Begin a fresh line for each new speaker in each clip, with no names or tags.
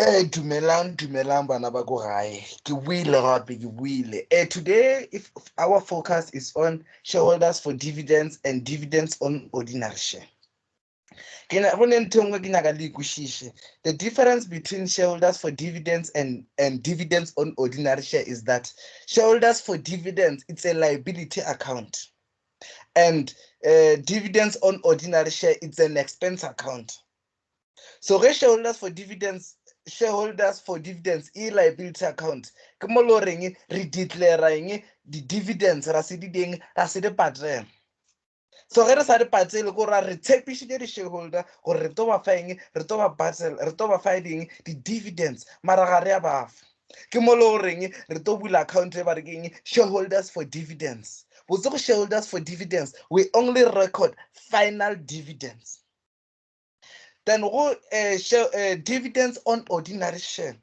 Dumelang bana ba ko gae. Ke buile gape ke buile. Today if our focus is on shareholders for dividends and dividends on ordinary share. The difference between shareholders for dividends and dividends on ordinary share is that shareholders for dividends, it's a liability account, and dividends on ordinary share, it's an expense account. So shareholders for dividends e-liability account ke mo lo reng re declareng di-dividends ra se di ding ra se di patela. So ge re sa di patele ko ra re tshepišitše di-shareholder gore re to ba faeng re to ba fa ding di-dividends mara ga re a bafa. Ke mo lo reng re to bula account e ba re keng shareholders for dividends. Botse go shareholders for dividends, we only record final dividends. Then go dividends on ordinary share,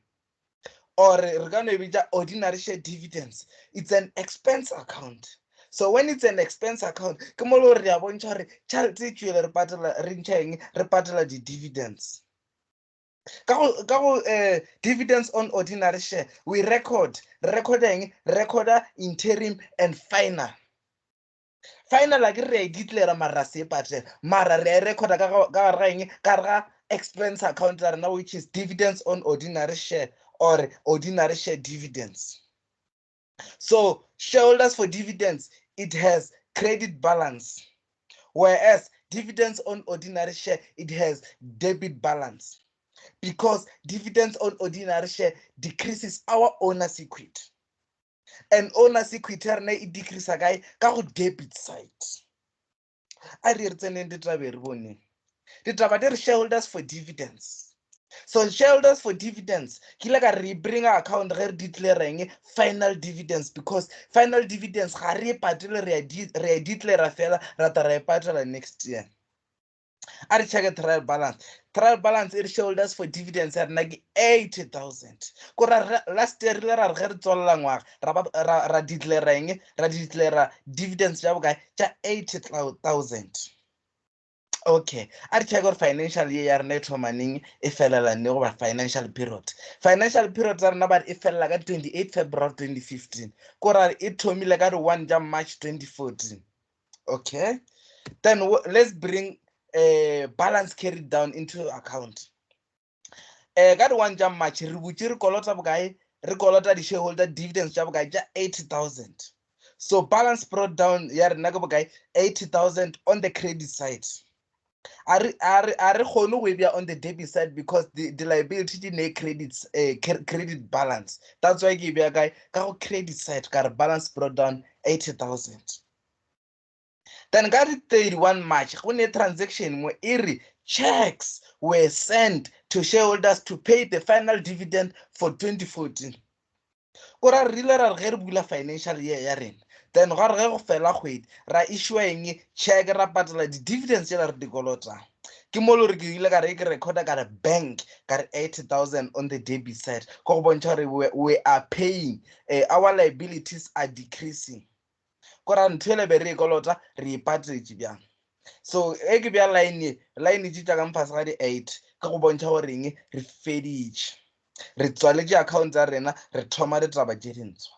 or we're going to be ordinary share dividends. It's an expense account. So when it's an expense account, ke mo lo re a bontšha gore tšhelete e tswile re patela di-dividends. Ka go dividends on ordinary share, we record interim and final. Final like re declare mara se patela mara re record ka expense account now, which is dividends on ordinary share or ordinary share dividends. So shareholders for dividends, it has credit balance, whereas dividends on ordinary share, it has debit balance, because dividends on ordinary share decreases our owner's equity, and owner's equity it decreases ka go debit side. A re tseneng ditaba re bone ditaba di re shareholders for dividends. So shareholders for dividends, kile ka re bring account ge re declareng final dividends, because final dividends ga re patele re declare fela ra ta re patela next year. A re check trial balance. Trial balance e re shareholders for dividends ya rena ke 80,000. Ko ra last year re ra ge re tswalla ngwaga ra declare dividends ja bokae tša 80,000. Okay, a re check gore financial year ya rena e thomaneng e felela ne goba financial period. Financial period tsa rena ba e felela ka 28 February 2015. Ko ra e thomile ka 1 March 2014. Okay, then let's bring balance carried down into account. Ka 1 March re butse re kolota bokae, re kolota di-shareholder dividends ja bokae ja 80,000. So balance brought down ya rena ke bokae 80,000 on the credit side. Are kgone go be on the debit side, because the liability di ne credit balance. That's why ke be ka go credit side ka re balance brought down 80,000. Then ka 31 March go ne transaction mo e checks were sent to shareholders to pay the final dividend for 2014. Ko ra rile ra ge re bula financial year ya rena, then ga re ge go fela kgwedi ra issueng check ra patela di-dividends tšela re dikolotang. Ke mo lo re ke ile ka re ke recorda ka re bank ka re 80,000 on the debit side, go go bontšha gore we are paying, our liabilities are decreasing. Ko ra ntho ele be re kolota re ipatletše bjang. So e ke bja line tše tša ka mfase ga di-8 ka go bontšha goreng re feditše, re tswaletše account tsa rena, re thoma ditaba tše dintshwa.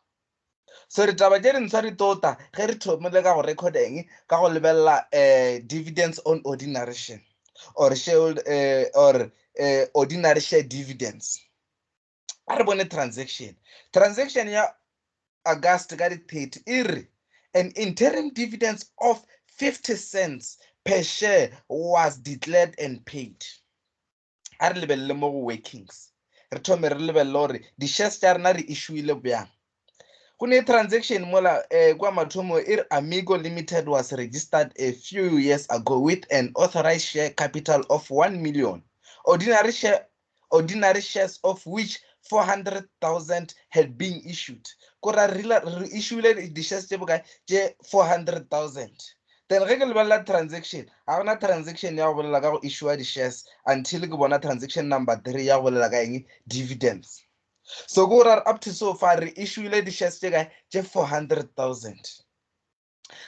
So ditaba tše dintshwa di tota ge re thomile ka go recordeng ka go lebelela dividends on ordinary share or ordinary share dividends. A re bone transaction ya August ka di-30 e re an interim dividends of 50 cents per share was declared and paid. A re lebelele mo go workings, re thome re lebelele gore di-shares tša rena re issuile bjang. Go ne transaction mola kwa mathomo e re Amigo Limited was registered a few years ago with an authorized share capital of 1 million. Ordinary shares of which 400,000 had been issued. Ko ra re issuile di-shares tše bokae tše 400,000. Then ge ke lebelela transaction, ga gona transaction ya go bolela ka go issue di-shares until ke bona transaction number 3 ya go bolela ka eng dividends. So go ra up to so far re issuile di-shares tše kae tše 400,000.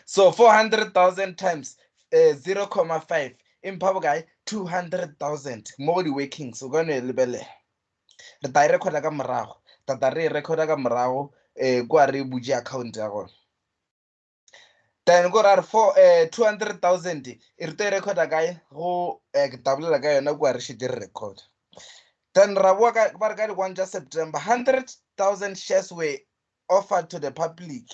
So 400,000 times 0.5 impha bokae 200,000 mo go di-workings o kone lebelela. re ta recorda ka morago tata re recorda ka morago kwa re butse account ya gona. Then go ra for 200,000 e re to recorda kae go ke tabolela ka yona kwa re shete re record. Then ra bua ka ba re ka di 1 September 100,000 shares were offered to the public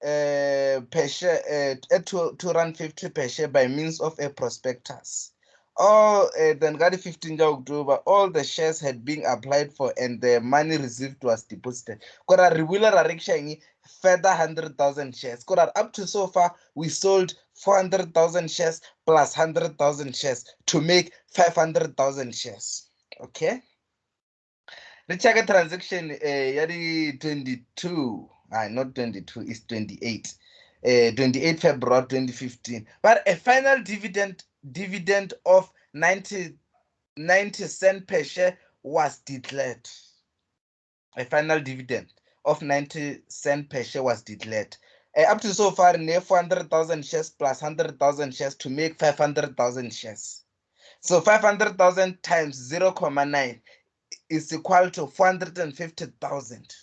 per share at 250 per share by means of a prospectus. Then got 15 October, all the shares had been applied for and the money received was deposited. Kora regular direction further 100,000 shares. Kora up to so far we sold 400,000 shares plus 100,000 shares to make 500,000 shares. Okay. The check transaction ya di 22. Not 22, it's 28. 28 February 2015. But a final dividend of 90 cents per share was declared. A final dividend of 90 cents per share was declared. Up to so far, 400,000 shares plus 100,000 shares to make 500,000 shares. So 500,000 times 0.9 is equal to 450,000.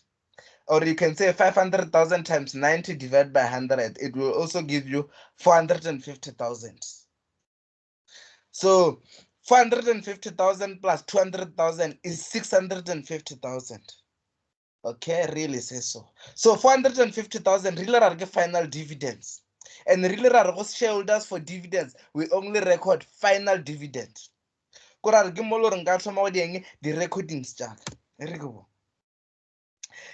Or you can say 500,000 times 90 divided by 100. It will also give you 450,000. So 450,000 plus 200,000 is 650,000. Okay, really say so. So 450,000 really are the final dividends. And really are shareholders for dividends. We only record final dividend. Kora re ke mo lo re nka thoma go di recordings jaaka re ke bo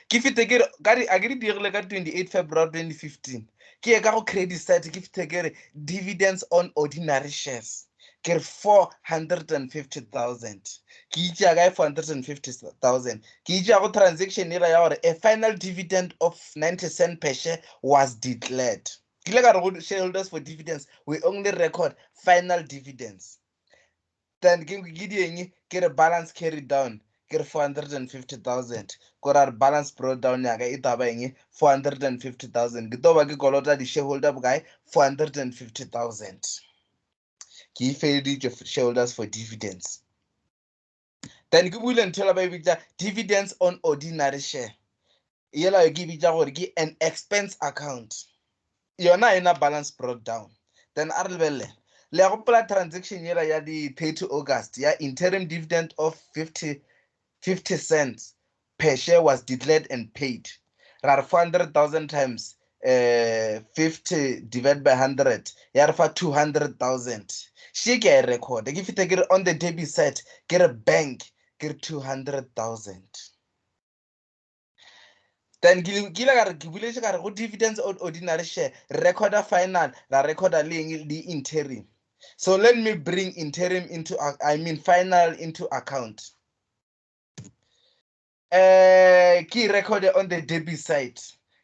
ke fite ke a ke di dirile ka 28 February 2015 ke ye ka go credit site ke fite ke re dividends on ordinary shares ke re 450,000 ke itse ka 450,000 ke itse go transaction era ya gore a final dividend of 90 cents per share was declared. Ke ile ka re go shareholders for dividends we only record final dividends. Then ke re balance carry down ke re 450,000 kora balance brought down ya ka e taba eng 450,000 ke toba ke kolota di shareholder bokae 450,000 ke e feditše shareholders for dividends. Then ke buile nthola ba e bitša dividends on ordinary share yela ke bitša gore ke an expense account yona ena balance brought down. Then a re lebelele le ya gopola transaction yela ya di 30 August ya interim dividend of 50 cents per share was declared and paid. Ra 400,000 times 50 divided by 100 ya re fa 200,000. She ke record ke fite ke on the debit side ke re bank ke 200,000. Then ke buile ka re go dividends on ordinary share recorder final la recorder le interim. So let me bring interim into final into account. Ke record on the debit side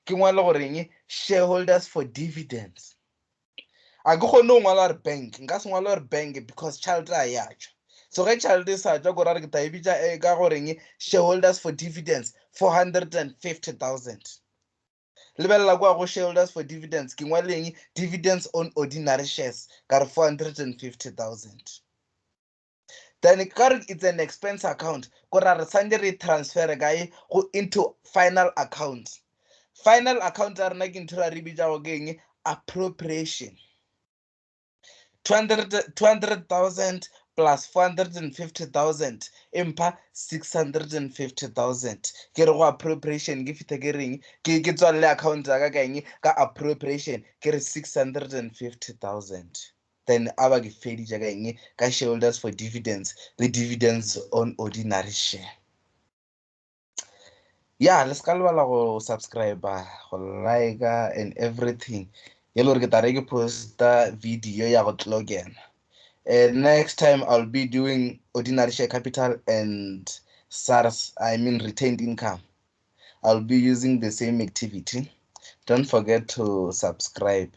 ke ngwala goreng shareholders for dividends. A ke kgone go ngwala re bank nka se ngwala re bank because child a ya tšwa. So ge child e sa tšwa ko ra re ke ta e bitša ka goreng shareholders for dividends 450,000. Lebelela kwa go shareholders for dividends ke ngwaleng dividends on ordinary shares ka re 450,000. Then it's an expense account kora re sande re transfer guy go into final account. Final account a rena ke ntho ra re bitša go keng appropriation. 200,000 plus 450,000 empa 650,000 ke re go appropriation ke fite ke reng ke tswalle account ya ka ka appropriation ke re 650,000. Then aba ke feditša ka ka shareholders for dividends le dividends on ordinary share. Yeah, let's go go subscribe, go like and everything. Yellow ke tare ke posta video ya go tlo again. Next time I'll be doing ordinary share capital and SARS, retained income. I'll be using the same activity. Don't forget to subscribe.